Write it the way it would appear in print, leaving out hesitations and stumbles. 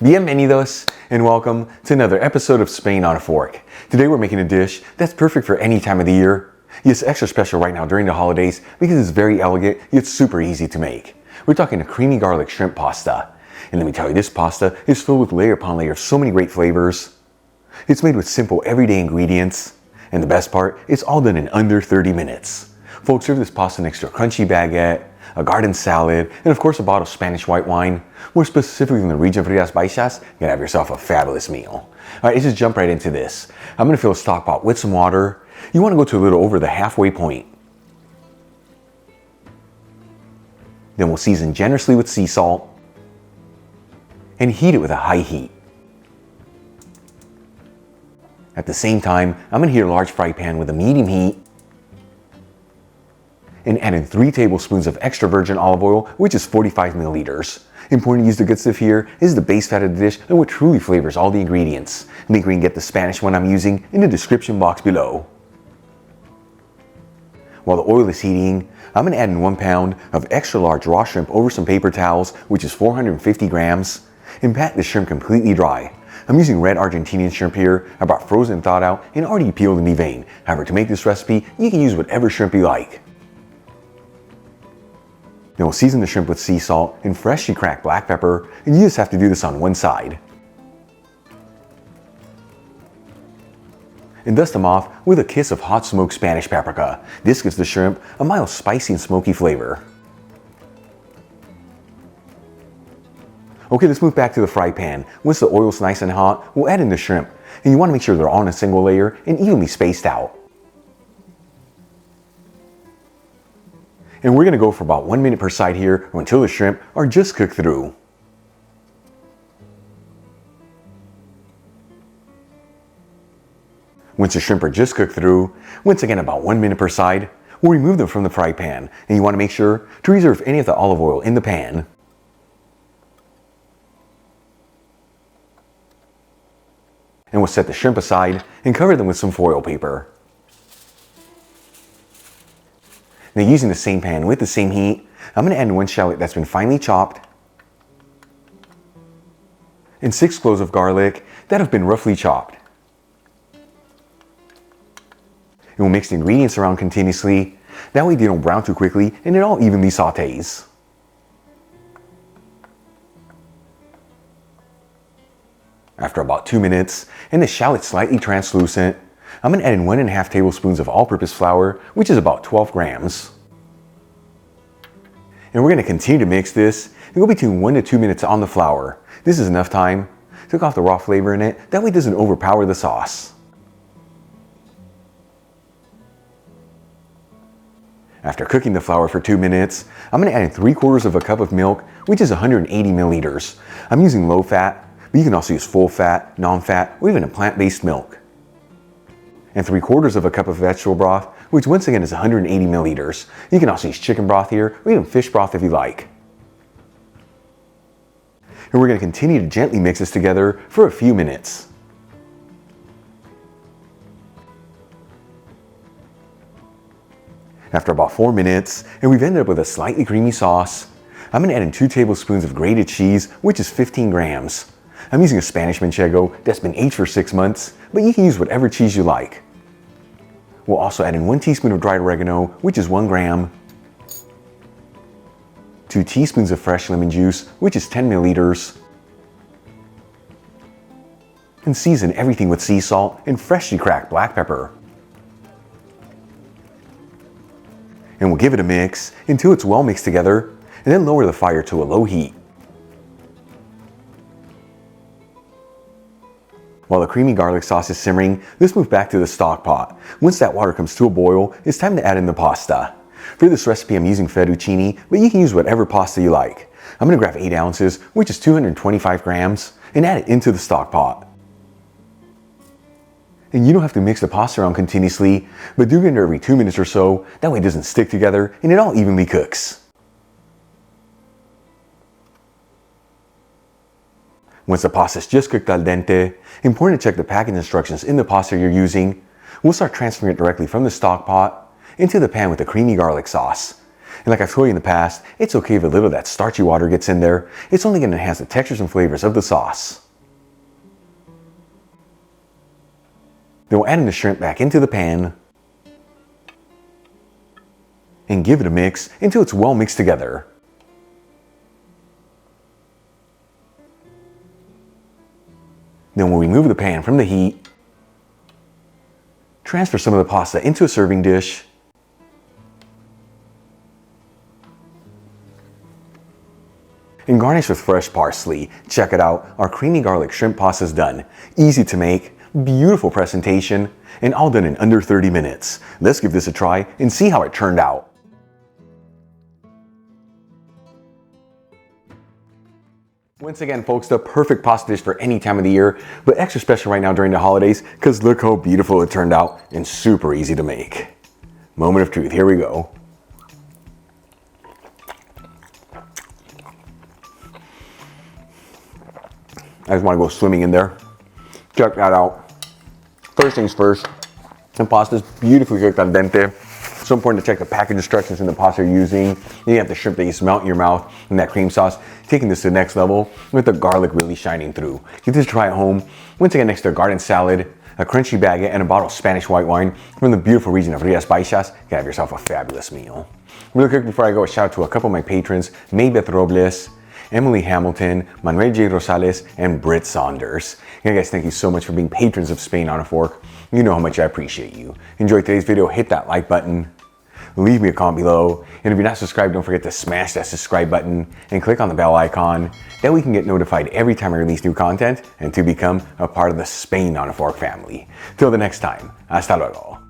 Bienvenidos and welcome to another episode of Spain on a Fork. Today we're making a dish that's perfect for any time of the year. It's extra special right now during the holidays because it's very elegant yet super easy to make. We're talking a creamy garlic shrimp pasta. And let me tell you, this pasta is filled with layer upon layer of so many great flavors. It's made with simple everyday ingredients. And the best part, it's all done in under 30 minutes. Folks, serve this pasta next to a crunchy baguette, a garden salad, and of course a bottle of Spanish white wine. More specifically in the region of Rías Baixas, you can have yourself a fabulous meal. Alright, let's just jump right into this. I'm going to fill a stock pot with some water. You want to go to a little over the halfway point. Then we'll season generously with sea salt and heat it with a high heat. At the same time, I'm going to heat a large fry pan with a medium heat and add in 3 tablespoons of extra virgin olive oil, which is 45 milliliters. Important to use the good stuff here. This is the base fat of the dish and what truly flavors all the ingredients. Make sure you can get the Spanish one I'm using in the description box below. While the oil is heating, I'm going to add in 1 pound of extra large raw shrimp over some paper towels, which is 450 grams, and pat the shrimp completely dry. I'm using red Argentinian shrimp here. I bought frozen, thawed out, and already peeled and deveined. However, to make this recipe, you can use whatever shrimp you like. Then we'll season the shrimp with sea salt and freshly cracked black pepper, and you just have to do this on one side. And dust them off with a kiss of hot smoked Spanish paprika. This gives the shrimp a mild spicy and smoky flavor. Okay, let's move back to the fry pan. Once the oil's nice and hot, we'll add in the shrimp. And you want to make sure they're all in a single layer and evenly spaced out. And we're going to go for about 1 minute per side here or until the shrimp are just cooked through. Once the shrimp are just cooked through, once again about 1 minute per side, we'll remove them from the fry pan. And you want to make sure to reserve any of the olive oil in the pan. And we'll set the shrimp aside and cover them with some foil paper. Now, using the same pan with the same heat, I'm going to add in 1 shallot that's been finely chopped and 6 cloves of garlic that have been roughly chopped. And we'll mix the ingredients around continuously. That way they don't brown too quickly and it all evenly sautés. After about 2 minutes and the shallot's slightly translucent, I'm going to add in 1.5 tablespoons of all-purpose flour, which is about 12 grams. And we're going to continue to mix this and go between 1 to 2 minutes on the flour. This is enough time to cook off the raw flavor in it, that way it doesn't overpower the sauce. After cooking the flour for 2 minutes, I'm going to add in 3/4 cup of milk, which is 180 milliliters. I'm using low fat, but you can also use full fat, non-fat, or even a plant-based milk. And 3/4 cup of vegetable broth, which once again is 180 milliliters. You can also use chicken broth here, or even fish broth if you like. And we're going to continue to gently mix this together for a few minutes. After about 4 minutes, and we've ended up with a slightly creamy sauce, I'm going to add in 2 tablespoons of grated cheese, which is 15 grams. I'm using a Spanish Manchego that's been aged for 6 months, but you can use whatever cheese you like. We'll also add in 1 teaspoon of dried oregano, which is 1 gram, 2 teaspoons of fresh lemon juice, which is 10 milliliters, and season everything with sea salt and freshly cracked black pepper. And we'll give it a mix until it's well mixed together, and then lower the fire to a low heat. While the creamy garlic sauce is simmering, let's move back to the stock pot. Once that water comes to a boil, it's time to add in the pasta. For this recipe, I'm using fettuccine, but you can use whatever pasta you like. I'm going to grab 8 ounces, which is 225 grams, and add it into the stock pot. And you don't have to mix the pasta around continuously, but do it every 2 minutes or so, that way it doesn't stick together and it all evenly cooks. Once the pasta is just cooked al dente, important to check the packaging instructions in the pasta you're using. We'll start transferring it directly from the stock pot into the pan with the creamy garlic sauce. And like I've told you in the past, it's okay if a little of that starchy water gets in there. It's only going to enhance the textures and flavors of the sauce. Then we'll add in the shrimp back into the pan and give it a mix until it's well mixed together. Then we'll remove the pan from the heat, transfer some of the pasta into a serving dish, and garnish with fresh parsley. Check it out, our creamy garlic shrimp pasta is done. Easy to make, beautiful presentation, and all done in under 30 minutes. Let's give this a try and see how it turned out. Once again, folks, the perfect pasta dish for any time of the year, but extra special right now during the holidays because look how beautiful it turned out and super easy to make. Moment of truth, here we go. I just want to go swimming in there. Check that out. First things first, the pasta is beautifully cooked al dente. So important to check the package instructions in the pasta you're using. Then you have the shrimp that you smelt in your mouth and that cream sauce, taking this to the next level with the garlic really shining through. Get this to try at home. Once again, next to a garden salad, a crunchy baguette, and a bottle of Spanish white wine from the beautiful region of Rias Baixas, you can have yourself a fabulous meal. Real quick before I go, a shout out to a couple of my patrons, Maybeth Robles, Emily Hamilton, Manuel J. Rosales, and Britt Saunders. And guys, thank you so much for being patrons of Spain on a Fork. You know how much I appreciate you. Enjoyed today's video, hit that like button, leave me a comment below, and if you're not subscribed, don't forget to smash that subscribe button and click on the bell icon. That way you can get notified every time I release new content and to become a part of the Spain on a Fork family. Till the next time, hasta luego.